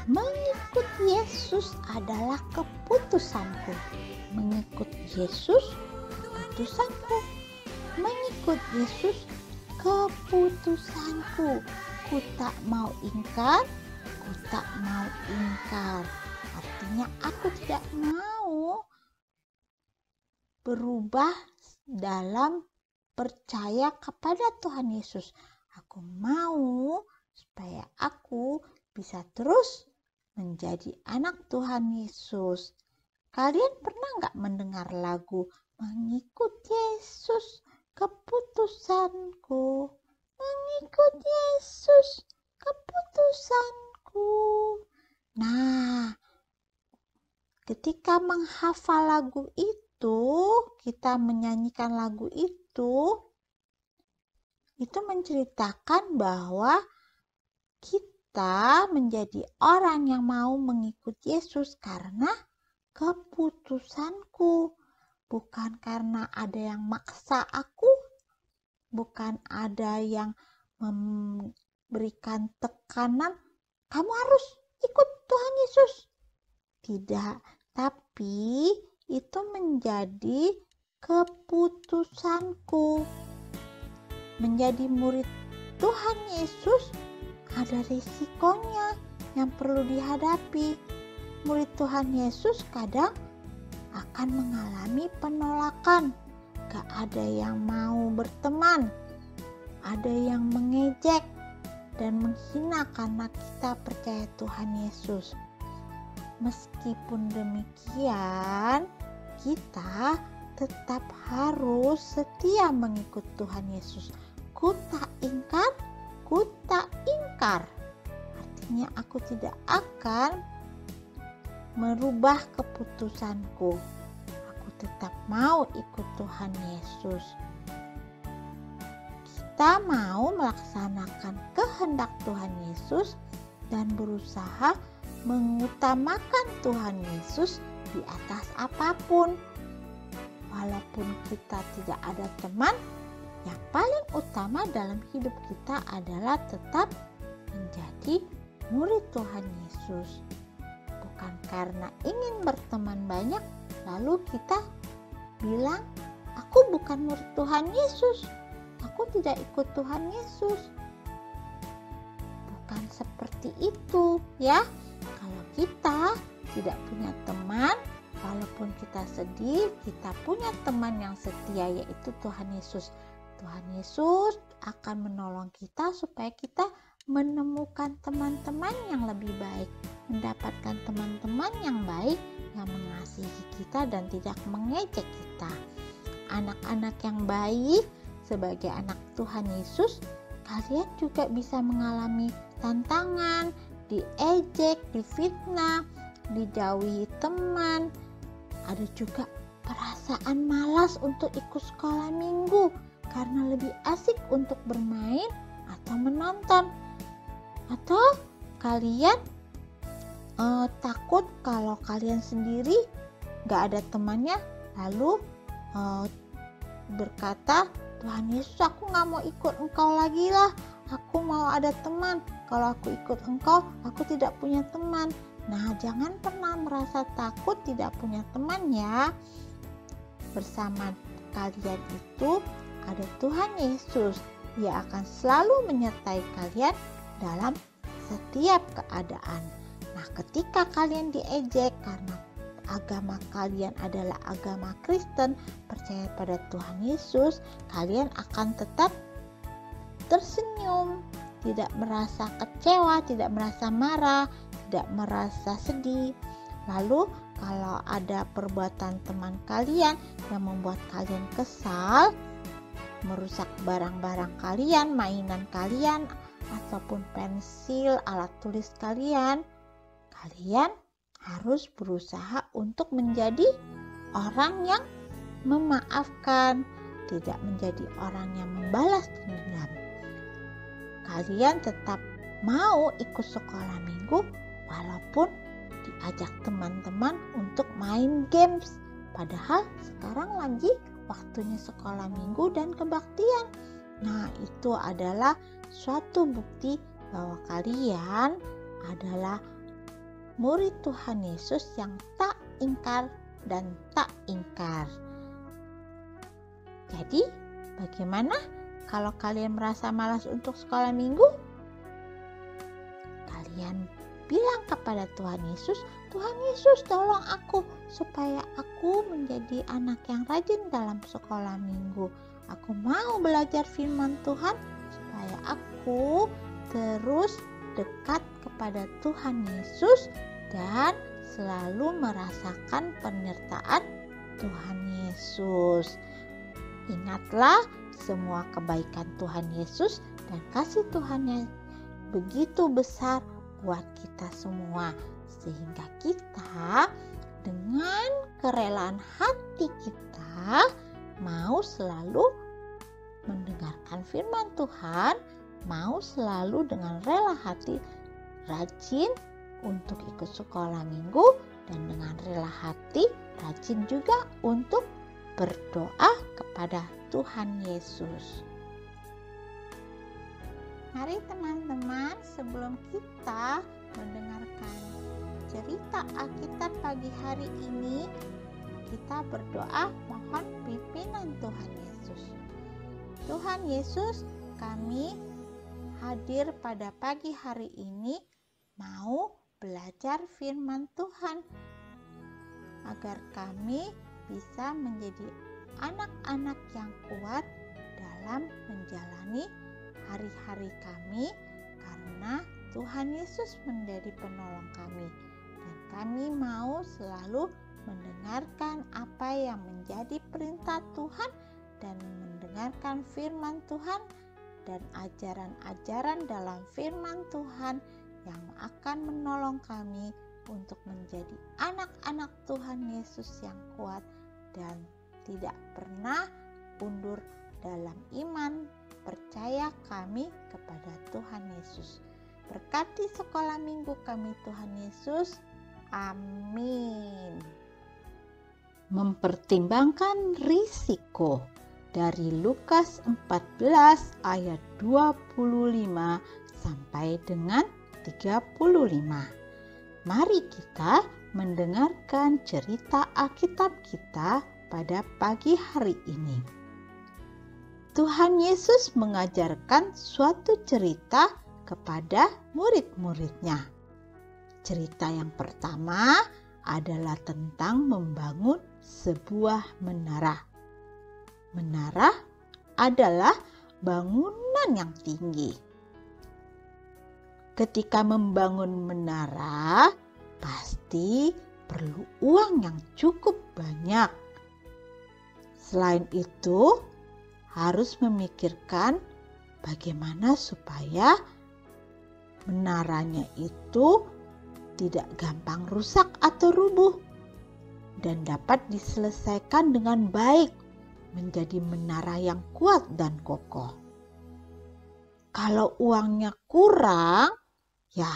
Mengikut Yesus adalah keputusanku. Mengikut Yesus keputusanku. Mengikut Yesus keputusanku. Ku tak mau ingkar, ku tak mau ingkar. Artinya aku tidak mau berubah dalam percaya kepada Tuhan Yesus. Aku mau supaya aku bisa terus menjadi anak Tuhan Yesus. Kalian pernah nggak mendengar lagu Mengikut Yesus keputusanku? Mengikut Yesus keputusanku. Nah, ketika menghafal lagu itu, kita menyanyikan lagu itu menceritakan bahwa kita menjadi orang yang mau mengikut Yesus karena keputusanku. Bukan karena ada yang maksa aku, bukan ada yang memberikan tekanan, kamu harus ikut Tuhan Yesus. Tidak, tapi itu menjadi keputusanku. Menjadi murid Tuhan Yesus ada risikonya yang perlu dihadapi. Murid Tuhan Yesus kadang akan mengalami penolakan. Gak ada yang mau berteman. Ada yang mengejek dan menghina karena kita percaya Tuhan Yesus. Meskipun demikian, kita tetap harus setia mengikut Tuhan Yesus. Ku tak ingkar, ku tak ingkar. Artinya aku tidak akan merubah keputusanku. Aku tetap mau ikut Tuhan Yesus. Kita mau melaksanakan kehendak Tuhan Yesus dan berusaha mengutamakan Tuhan Yesus di atas apapun. Walaupun kita tidak ada teman, yang paling utama dalam hidup kita adalah tetap menjadi murid Tuhan Yesus. Bukan karena ingin berteman banyak, lalu kita bilang, aku bukan murid Tuhan Yesus, aku tidak ikut Tuhan Yesus. Bukan seperti itu ya. Kalau kita tidak punya teman, walaupun kita sedih, kita punya teman yang setia, yaitu Tuhan Yesus. Tuhan Yesus akan menolong kita supaya kita menemukan teman-teman yang lebih baik, mendapatkan teman-teman yang baik, yang mengasihi kita dan tidak mengejek kita. Anak-anak yang baik sebagai anak Tuhan Yesus, kalian juga bisa mengalami tantangan, diejek, difitnah, dijauhi teman. Ada juga perasaan malas untuk ikut sekolah minggu karena lebih asik untuk bermain atau menonton. Atau kalian takut kalau kalian sendiri gak ada temannya, lalu berkata, Tuhan Yesus, aku gak mau ikut engkau lagi lah, aku mau ada teman. Kalau aku ikut engkau, aku tidak punya teman. Nah, jangan pernah merasa takut tidak punya teman ya. Bersama kalian itu ada Tuhan Yesus. Dia akan selalu menyertai kalian dalam setiap keadaan. Nah, ketika kalian diejek karena agama kalian adalah agama Kristen, percaya pada Tuhan Yesus, kalian akan tetap tersenyum, tidak merasa kecewa, tidak merasa marah, tidak merasa sedih. Lalu kalau ada perbuatan teman kalian yang membuat kalian kesal, merusak barang-barang kalian, mainan kalian, ataupun pensil, alat tulis kalian, kalian harus berusaha untuk menjadi orang yang memaafkan, tidak menjadi orang yang membalas dendam. Kalian tetap mau ikut sekolah minggu walaupun diajak teman-teman untuk main games. Padahal sekarang lagi waktunya sekolah minggu dan kebaktian. Nah, itu adalah suatu bukti bahwa kalian adalah murid Tuhan Yesus yang tak ingkar dan tak ingkar. Jadi, bagaimana kalau kalian merasa malas untuk sekolah minggu? Kalian bilang kepada Tuhan Yesus, Tuhan Yesus tolong aku supaya aku menjadi anak yang rajin dalam sekolah minggu. Aku mau belajar firman Tuhan supaya aku terus dekat kepada Tuhan Yesus dan selalu merasakan penyertaan Tuhan Yesus. Ingatlah semua kebaikan Tuhan Yesus dan kasih Tuhan yang begitu besar buat kita semua, sehingga kita dengan kerelaan hati kita mau selalu mendengarkan firman Tuhan, mau selalu dengan rela hati rajin untuk ikut sekolah minggu, dan dengan rela hati rajin juga untuk berdoa kepada Tuhan Yesus. Mari teman-teman, sebelum kita mendengarkan cerita Alkitab pagi hari ini, kita berdoa mohon pimpinan Tuhan Yesus. Tuhan Yesus, kami hadir pada pagi hari ini mau belajar firman Tuhan agar kami bisa menjadi anak-anak yang kuat dalam menjalani hari-hari kami, karena Tuhan Yesus menjadi penolong kami, dan kami mau selalu mendengarkan apa yang menjadi perintah Tuhan dan mendengarkan firman Tuhan dan ajaran-ajaran dalam firman Tuhan yang akan menolong kami untuk menjadi anak-anak Tuhan Yesus yang kuat dan tidak pernah undur dalam iman percaya kami kepada Tuhan Yesus. Berkati sekolah minggu kami Tuhan Yesus. Amin. Mempertimbangkan risiko dari Lukas 14 ayat 25 sampai dengan 35. Mari kita mendengarkan cerita Alkitab kita pada pagi hari ini. Tuhan Yesus mengajarkan suatu cerita kepada murid-muridnya. Cerita yang pertama adalah tentang membangun sebuah menara. Menara adalah bangunan yang tinggi. Ketika membangun menara, pasti perlu uang yang cukup banyak. Selain itu, harus memikirkan bagaimana supaya menaranya itu tidak gampang rusak atau rubuh dan dapat diselesaikan dengan baik menjadi menara yang kuat dan kokoh. Kalau uangnya kurang, ya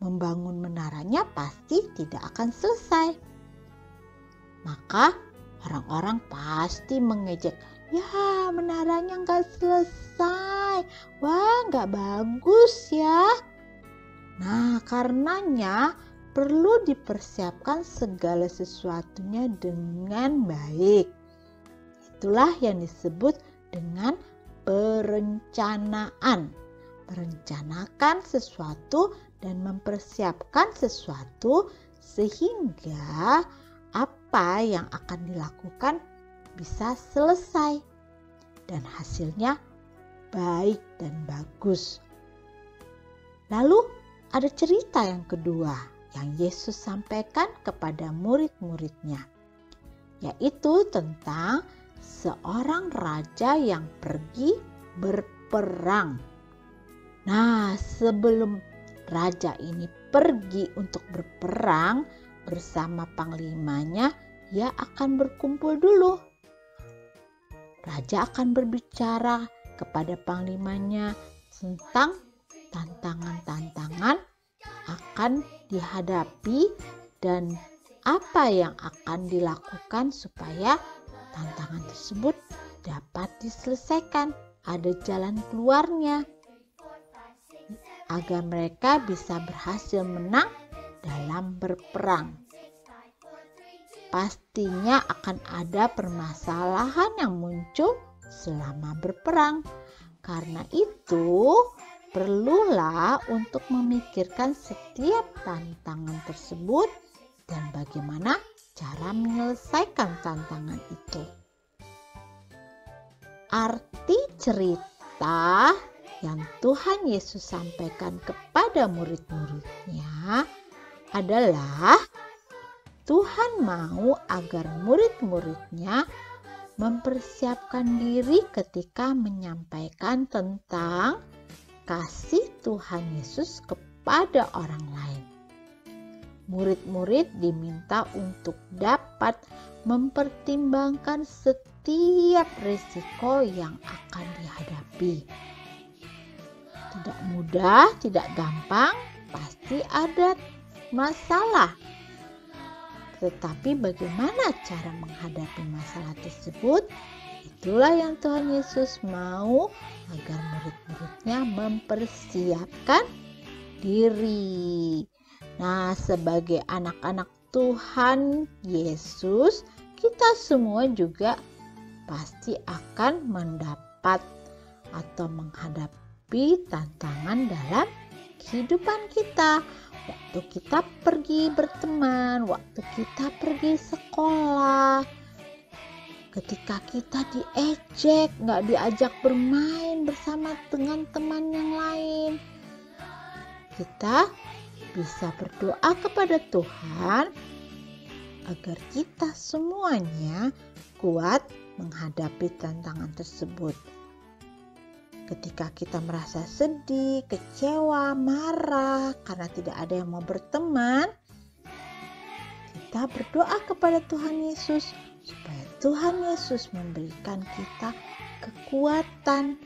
membangun menaranya pasti tidak akan selesai. Maka orang-orang pasti mengejek, ya menaranya nggak selesai, wah nggak bagus ya. Nah karenanya perlu dipersiapkan segala sesuatunya dengan baik. Itulah yang disebut dengan perencanaan. Merencanakan sesuatu dan mempersiapkan sesuatu sehingga apa yang akan dilakukan bisa selesai dan hasilnya baik dan bagus. Lalu ada cerita yang kedua yang Yesus sampaikan kepada murid-muridnya, yaitu tentang seorang raja yang pergi berperang. Nah, sebelum raja ini pergi untuk berperang bersama panglimanya, ia akan berkumpul dulu. Raja akan berbicara kepada panglimanya tentang tantangan-tantangan akan dihadapi dan apa yang akan dilakukan supaya tantangan tersebut dapat diselesaikan. Ada jalan keluarnya agar mereka bisa berhasil menang dalam berperang. Pastinya akan ada permasalahan yang muncul selama berperang. Karena itu, perlulah untuk memikirkan setiap tantangan tersebut dan bagaimana cara menyelesaikan tantangan itu. Arti cerita yang Tuhan Yesus sampaikan kepada murid-muridnya adalah Tuhan mau agar murid-muridnya mempersiapkan diri ketika menyampaikan tentang kasih Tuhan Yesus kepada orang lain. Murid-murid diminta untuk dapat mempertimbangkan setiap risiko yang akan dihadapi. Tidak mudah, tidak gampang, pasti ada masalah. Tetapi bagaimana cara menghadapi masalah tersebut? Itulah yang Tuhan Yesus mau agar murid-muridnya mempersiapkan diri. Nah, sebagai anak-anak Tuhan Yesus, kita semua juga pasti akan mendapat atau menghadapi tantangan dalam kehidupan kita. Waktu kita pergi berteman, waktu kita pergi sekolah, ketika kita diejek, nggak diajak bermain bersama dengan teman yang lain, kita bisa berdoa kepada Tuhan agar kita semuanya kuat menghadapi tantangan tersebut. Ketika kita merasa sedih, kecewa, marah karena tidak ada yang mau berteman, kita berdoa kepada Tuhan Yesus supaya Tuhan Yesus memberikan kita kekuatan.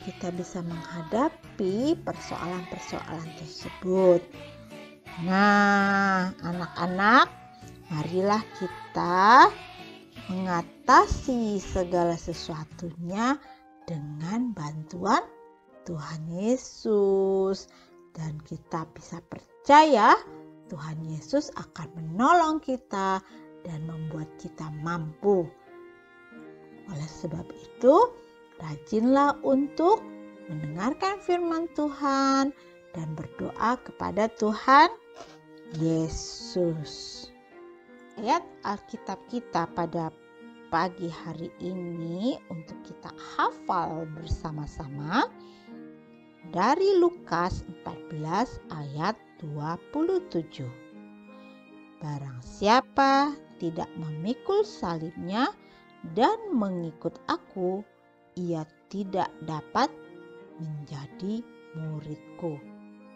Kita bisa menghadapi persoalan-persoalan tersebut. Nah, anak-anak, marilah kita mengatasi segala sesuatunya dengan bantuan Tuhan Yesus, dan kita bisa percaya Tuhan Yesus akan menolong kita dan membuat kita mampu. Oleh sebab itu, rajinlah untuk mendengarkan firman Tuhan dan berdoa kepada Tuhan Yesus. Ayat Alkitab kita pada pagi hari ini untuk kita hafal bersama-sama dari Lukas 14 ayat 27. Barang siapa tidak memikul salibnya dan mengikut aku, ia tidak dapat menjadi muridku.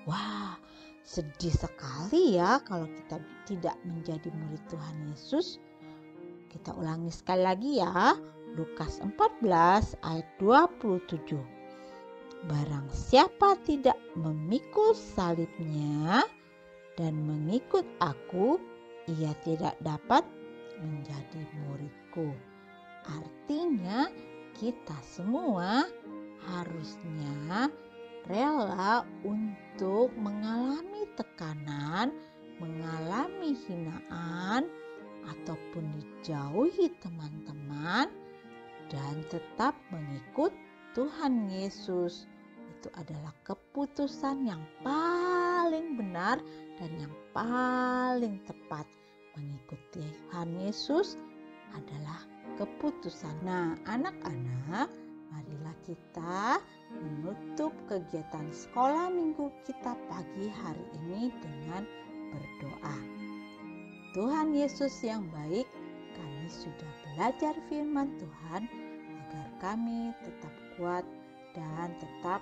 Wah, sedih sekali ya kalau kita tidak menjadi murid Tuhan Yesus. Kita ulangi sekali lagi ya, Lukas 14 ayat 27. Barang siapa tidak memikul salibnya dan mengikut aku, ia tidak dapat menjadi muridku. Artinya kita semua harusnya rela untuk mengalami tekanan, mengalami hinaan, ataupun dijauhi teman-teman dan tetap mengikut Tuhan Yesus. Itu adalah keputusan yang paling benar dan yang paling tepat. Mengikuti Tuhan Yesus adalah keputusan. Nah, anak-anak, marilah kita menutup kegiatan sekolah minggu kita pagi hari ini dengan berdoa. Tuhan Yesus yang baik, kami sudah belajar firman Tuhan agar kami tetap kuat dan tetap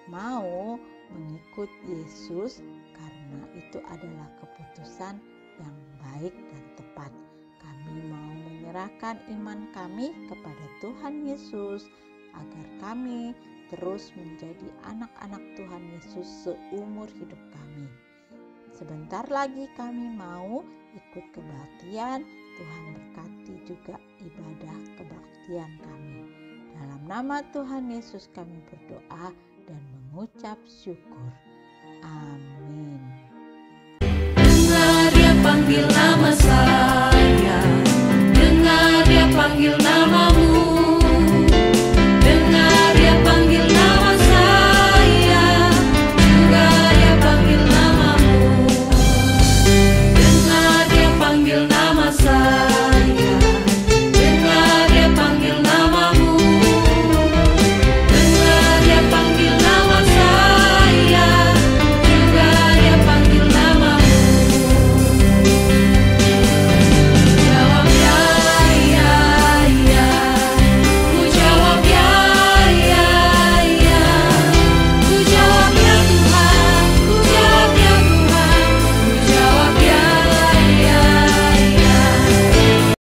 mau mengikut Yesus, karena itu adalah keputusan yang baik dan tepat. Kami mau menyerahkan iman kami kepada Tuhan Yesus agar kami terus menjadi anak-anak Tuhan Yesus seumur hidup kami. Sebentar lagi kami mau ikut kebaktian. Tuhan berkati juga ibadah kebaktian kami. Dalam nama Tuhan Yesus kami berdoa dan mengucap syukur. Amin. panggil nama saya, dengar dia panggil nama